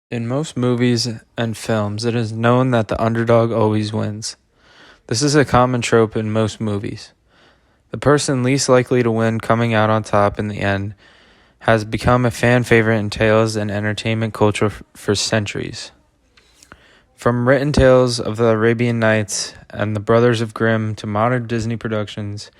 In most movies and films, it is known that the underdog always wins. This is a common trope in most movies. The person least likely to win coming out on top in the end has become a fan favorite in tales and entertainment culture for centuries. From written tales of the Arabian Nights and the Brothers of Grimm to modern Disney productions,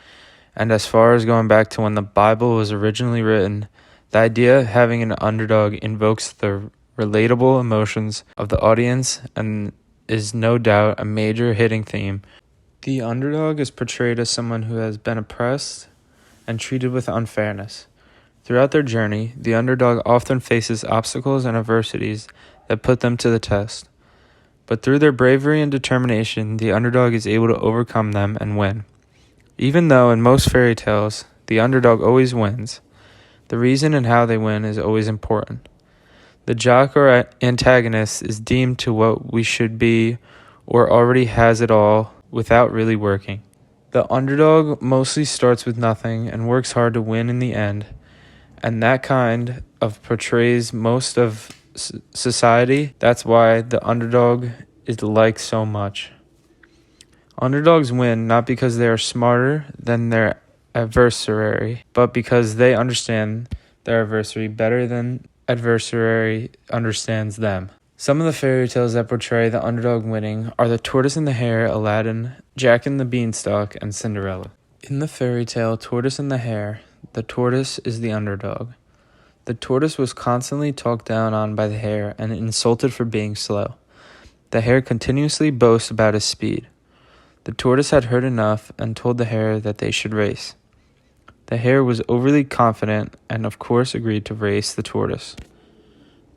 and as far as going back to when the Bible was originally written, the idea of having an underdog invokes the relatable emotions of the audience and is no doubt a major hitting theme. The underdog is portrayed as someone who has been oppressed and treated with unfairness. Throughout their journey, the underdog often faces obstacles and adversities that put them to the test. But through their bravery and determination, the underdog is able to overcome them and win. Even though in most fairy tales, the underdog always wins, the reason and how they win is always important. The jock or antagonist is deemed to what we should be or already has it all without really working. The underdog mostly starts with nothing and works hard to win in the end, and that kind of portrays most of society. That's why the underdog is liked so much. Underdogs win not because they are smarter than their adversary, but because they understand their adversary better than adversary understands them. Some of the fairy tales that portray the underdog winning are The Tortoise and the Hare, Aladdin, Jack and the Beanstalk, and Cinderella. In the fairy tale Tortoise and the Hare, the tortoise is the underdog. The tortoise was constantly talked down on by the hare and insulted for being slow. The hare continuously boasts about his speed. The tortoise had heard enough and told the hare that they should race. The hare was overly confident and of course agreed to race the tortoise.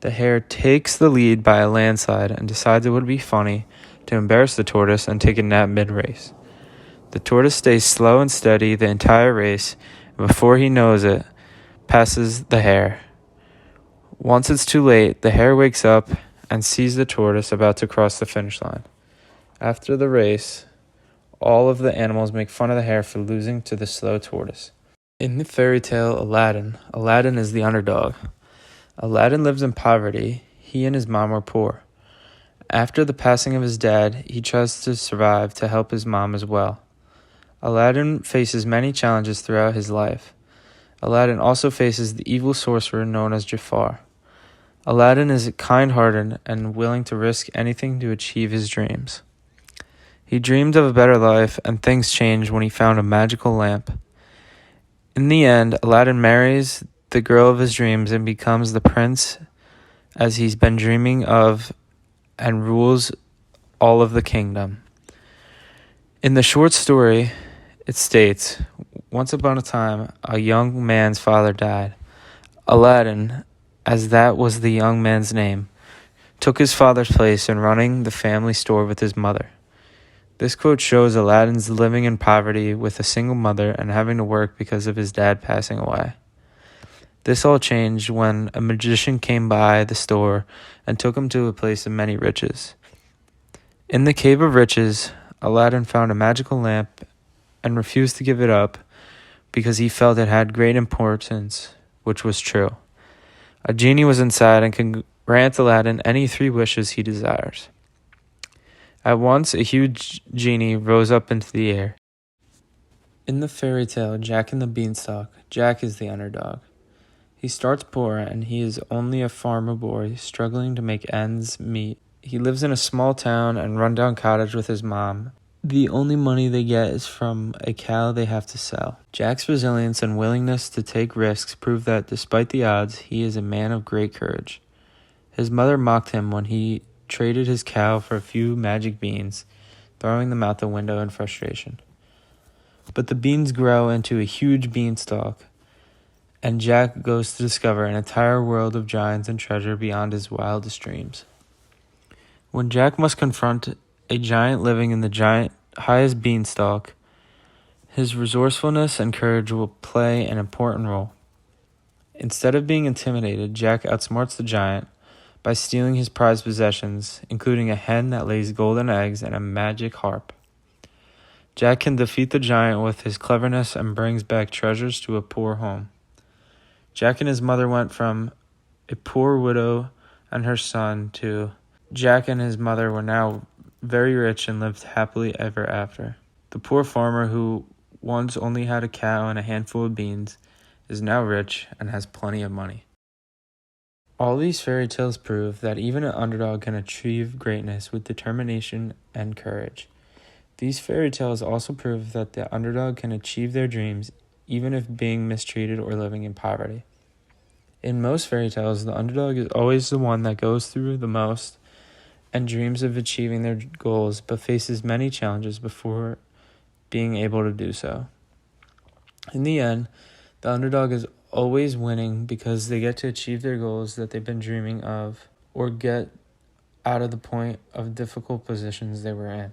The hare takes the lead by a landslide and decides it would be funny to embarrass the tortoise and take a nap mid-race. The tortoise stays slow and steady the entire race, and before he knows it, passes the hare. Once it's too late, the hare wakes up and sees the tortoise about to cross the finish line. After the race, all of the animals make fun of the hare for losing to the slow tortoise. In the fairy tale Aladdin, Aladdin is the underdog. Aladdin lives in poverty. He and his mom were poor. After the passing of his dad, he tries to survive to help his mom as well. Aladdin faces many challenges throughout his life. Aladdin also faces the evil sorcerer known as Jafar. Aladdin is kind-hearted and willing to risk anything to achieve his dreams. He dreamed of a better life, and things changed when he found a magical lamp. In the end, Aladdin marries the girl of his dreams and becomes the prince as he's been dreaming of and rules all of the kingdom. In the short story, it states, once upon a time, a young man's father died. Aladdin, as that was the young man's name, took his father's place in running the family store with his mother. This quote shows Aladdin's living in poverty with a single mother and having to work because of his dad passing away. This all changed when a magician came by the store and took him to a place of many riches. In the Cave of Riches, Aladdin found a magical lamp and refused to give it up because he felt it had great importance, which was true. A genie was inside and can grant Aladdin any 3 wishes he desires. At once, a huge genie rose up into the air. In the fairy tale Jack and the Beanstalk, Jack is the underdog. He starts poor and he is only a farmer boy struggling to make ends meet. He lives in a small town and rundown cottage with his mom. The only money they get is from a cow they have to sell. Jack's resilience and willingness to take risks prove that despite the odds, he is a man of great courage. His mother mocked him when he traded his cow for a few magic beans, throwing them out the window in frustration. But the beans grow into a huge beanstalk, and Jack goes to discover an entire world of giants and treasure beyond his wildest dreams. When Jack must confront a giant living in the highest beanstalk, his resourcefulness and courage will play an important role. Instead of being intimidated, Jack outsmarts the giant by stealing his prized possessions, including a hen that lays golden eggs and a magic harp. Jack can defeat the giant with his cleverness and brings back treasures to a poor home. Jack and his mother went from a poor widow and her son, too. Jack and his mother were now very rich and lived happily ever after. The poor farmer who once only had a cow and a handful of beans is now rich and has plenty of money. All these fairy tales prove that even an underdog can achieve greatness with determination and courage. These fairy tales also prove that the underdog can achieve their dreams even if being mistreated or living in poverty. In most fairy tales, the underdog is always the one that goes through the most and dreams of achieving their goals, but faces many challenges before being able to do so. In the end, the underdog is always winning because they get to achieve their goals that they've been dreaming of or get out of the point of difficult positions they were in.